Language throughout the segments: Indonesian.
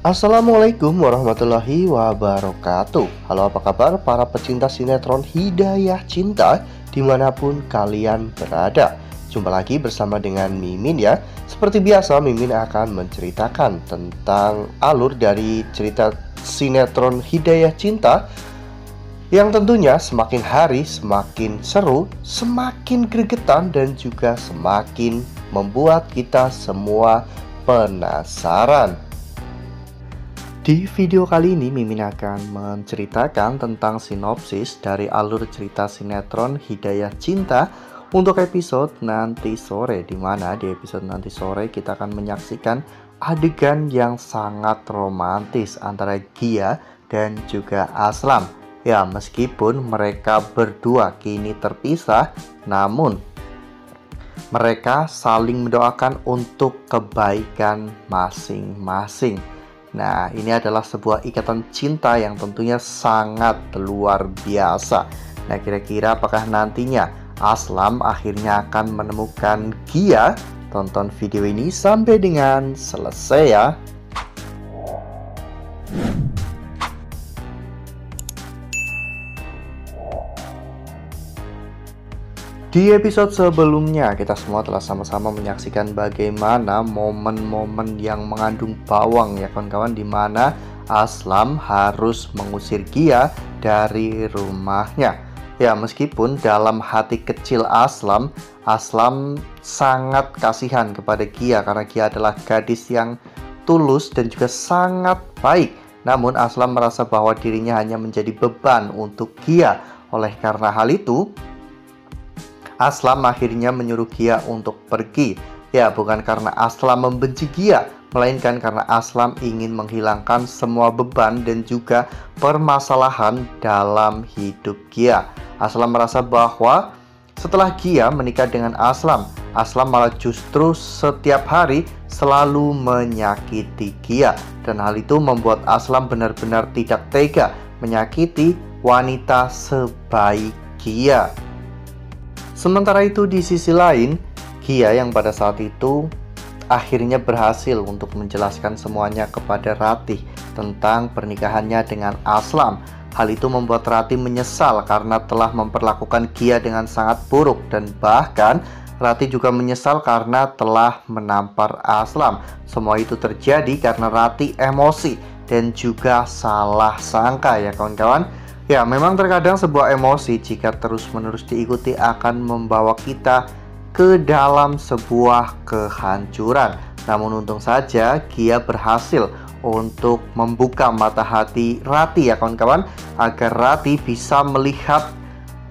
Assalamualaikum warahmatullahi wabarakatuh. Halo, apa kabar para pecinta sinetron Hidayah Cinta dimanapun kalian berada. Jumpa lagi bersama dengan Mimin ya. Seperti biasa, Mimin akan menceritakan tentang alur dari cerita sinetron Hidayah Cinta yang tentunya semakin hari semakin seru, semakin gregetan, dan juga semakin membuat kita semua penasaran. Di video kali ini Mimin akan menceritakan tentang sinopsis dari alur cerita sinetron Hidayah Cinta untuk episode nanti sore, di mana di episode nanti sore kita akan menyaksikan adegan yang sangat romantis antara Gia dan juga Aslam. Ya, meskipun mereka berdua kini terpisah, namun mereka saling mendoakan untuk kebaikan masing-masing. Nah, ini adalah sebuah ikatan cinta yang tentunya sangat luar biasa. Nah, kira-kira apakah nantinya Aslam akhirnya akan menemukan Gia? Tonton video ini sampai dengan selesai ya. Di episode sebelumnya, kita semua telah sama-sama menyaksikan bagaimana momen-momen yang mengandung bawang ya kawan-kawan, di mana Aslam harus mengusir Gia dari rumahnya. Ya, meskipun dalam hati kecil Aslam sangat kasihan kepada Gia karena Gia adalah gadis yang tulus dan juga sangat baik. Namun Aslam merasa bahwa dirinya hanya menjadi beban untuk Gia. Oleh karena hal itu, Aslam akhirnya menyuruh Gia untuk pergi. Ya, bukan karena Aslam membenci Gia, melainkan karena Aslam ingin menghilangkan semua beban dan juga permasalahan dalam hidup Gia. Aslam merasa bahwa setelah Gia menikah dengan Aslam malah justru setiap hari selalu menyakiti Gia. Dan hal itu membuat Aslam benar-benar tidak tega menyakiti wanita sebaik Gia. Sementara itu di sisi lain, Gia yang pada saat itu akhirnya berhasil untuk menjelaskan semuanya kepada Ratih tentang pernikahannya dengan Aslam. Hal itu membuat Ratih menyesal karena telah memperlakukan Gia dengan sangat buruk, dan bahkan Ratih juga menyesal karena telah menampar Aslam. Semua itu terjadi karena Ratih emosi dan juga salah sangka ya kawan-kawan. Ya, memang terkadang sebuah emosi jika terus-menerus diikuti akan membawa kita ke dalam sebuah kehancuran. Namun untung saja Gia berhasil untuk membuka mata hati Ratih ya kawan-kawan, agar Ratih bisa melihat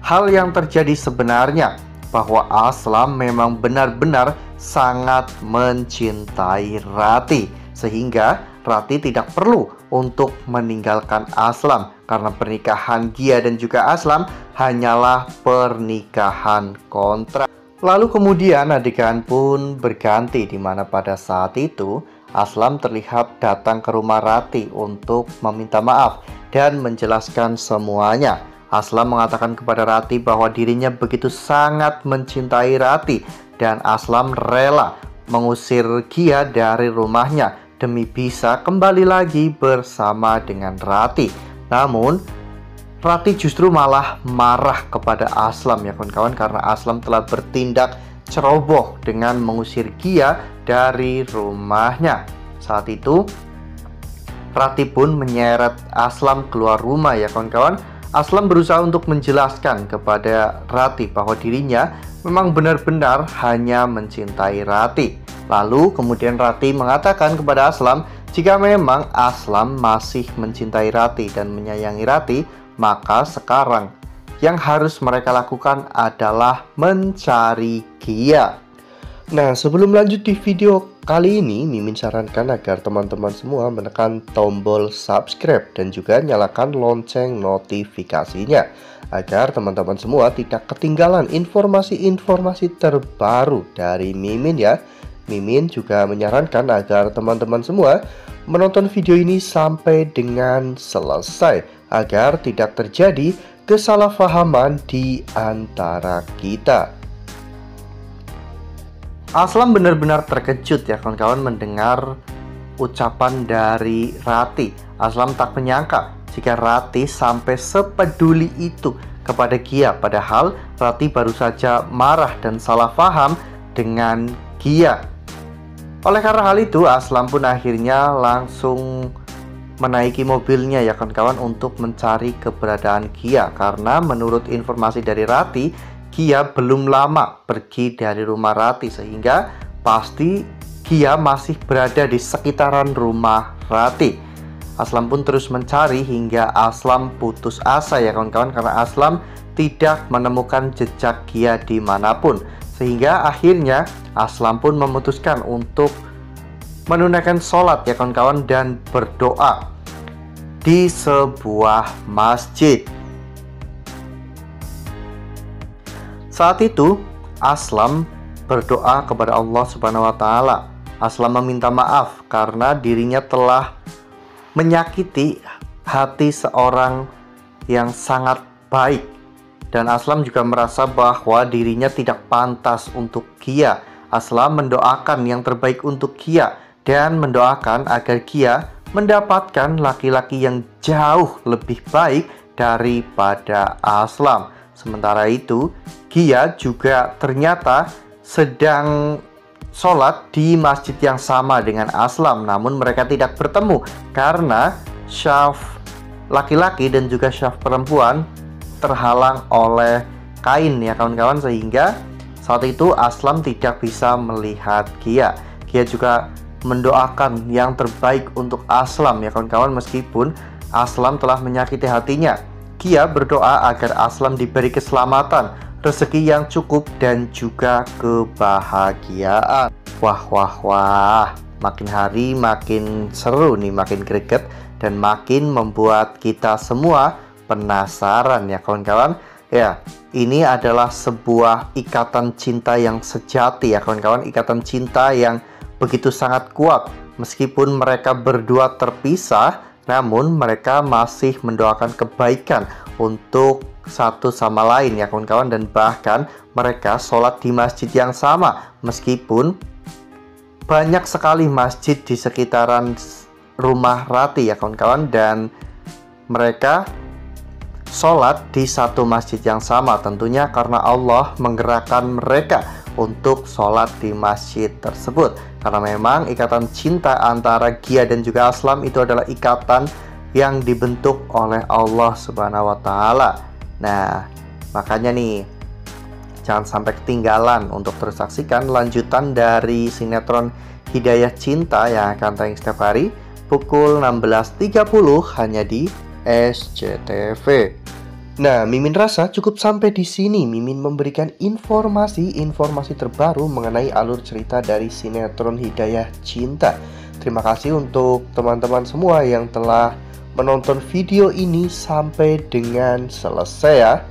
hal yang terjadi sebenarnya, bahwa Aslam memang benar-benar sangat mencintai Ratih, sehingga Ratih tidak perlu untuk meninggalkan Aslam karena pernikahan Gia dan juga Aslam hanyalah pernikahan kontrak. Lalu kemudian adegan pun berganti, di mana pada saat itu Aslam terlihat datang ke rumah Ratih untuk meminta maaf dan menjelaskan semuanya. Aslam mengatakan kepada Ratih bahwa dirinya begitu sangat mencintai Ratih dan Aslam rela mengusir Gia dari rumahnya demi bisa kembali lagi bersama dengan Ratih. Namun Ratih justru malah marah kepada Aslam ya kawan-kawan, karena Aslam telah bertindak ceroboh dengan mengusir Gia dari rumahnya. Saat itu Ratih pun menyeret Aslam keluar rumah ya kawan-kawan. Aslam berusaha untuk menjelaskan kepada Ratih bahwa dirinya memang benar-benar hanya mencintai Ratih. Lalu kemudian Ratih mengatakan kepada Aslam, jika memang Aslam masih mencintai Ratih dan menyayangi Ratih, maka sekarang yang harus mereka lakukan adalah mencari Gia. Nah, sebelum lanjut di video kali ini, Mimin sarankan agar teman-teman semua menekan tombol subscribe dan juga nyalakan lonceng notifikasinya, agar teman-teman semua tidak ketinggalan informasi-informasi terbaru dari Mimin ya. Mimin juga menyarankan agar teman-teman semua menonton video ini sampai dengan selesai, agar tidak terjadi kesalahpahaman di antara kita. Aslam benar-benar terkejut ya kawan-kawan mendengar ucapan dari Rati. Aslam tak menyangka jika Rati sampai sepeduli itu kepada Gia, padahal Rati baru saja marah dan salah paham dengan Gia. Oleh karena hal itu, Aslam pun akhirnya langsung menaiki mobilnya ya kawan-kawan untuk mencari keberadaan Gia, karena menurut informasi dari Rati, Gia belum lama pergi dari rumah Rati, sehingga pasti Gia masih berada di sekitaran rumah Rati. Aslam pun terus mencari hingga Aslam putus asa ya kawan-kawan, karena Aslam tidak menemukan jejak Gia dimanapun. Sehingga akhirnya Aslam pun memutuskan untuk menunaikan sholat ya kawan-kawan dan berdoa di sebuah masjid. Saat itu Aslam berdoa kepada Allah Subhanahu wa Ta'ala. Aslam meminta maaf karena dirinya telah menyakiti hati seorang yang sangat baik, dan Aslam juga merasa bahwa dirinya tidak pantas untuk Gia. Aslam mendoakan yang terbaik untuk Gia dan mendoakan agar Gia mendapatkan laki-laki yang jauh lebih baik daripada Aslam. Sementara itu, Gia juga ternyata sedang sholat di masjid yang sama dengan Aslam, namun mereka tidak bertemu karena syaf laki-laki dan juga syaf perempuan terhalang oleh kain ya kawan-kawan, sehingga saat itu Aslam tidak bisa melihat Gia. Gia juga mendoakan yang terbaik untuk Aslam ya kawan-kawan, meskipun Aslam telah menyakiti hatinya. Gia berdoa agar Aslam diberi keselamatan, rezeki yang cukup, dan juga kebahagiaan. Wah, makin hari makin seru nih, makin greget, dan makin membuat kita semua penasaran ya kawan-kawan. Ya, ini adalah sebuah ikatan cinta yang sejati ya kawan-kawan, ikatan cinta yang begitu sangat kuat. Meskipun mereka berdua terpisah, namun mereka masih mendoakan kebaikan untuk satu sama lain ya kawan-kawan, dan bahkan mereka sholat di masjid yang sama, meskipun banyak sekali masjid di sekitaran rumah Rati ya kawan-kawan, dan mereka sholat di satu masjid yang sama, tentunya karena Allah menggerakkan mereka untuk sholat di masjid tersebut. Karena memang ikatan cinta antara Gia dan juga Aslam itu adalah ikatan yang dibentuk oleh Allah Subhanahu wa Ta'ala. Nah, makanya nih, jangan sampai ketinggalan untuk terus saksikan lanjutan dari sinetron Hidayah Cinta yang akan tayang setiap hari pukul 16.30 hanya di SCTV. Nah, Mimin rasa cukup sampai di sini. Mimin memberikan informasi terbaru mengenai alur cerita dari sinetron Hidayah Cinta. Terima kasih untuk teman-teman semua yang telah menonton video ini sampai dengan selesai ya.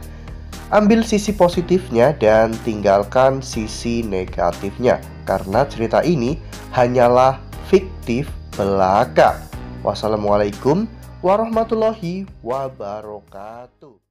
Ambil sisi positifnya dan tinggalkan sisi negatifnya, karena cerita ini hanyalah fiktif belaka. Wassalamualaikum warahmatullahi wabarakatuh.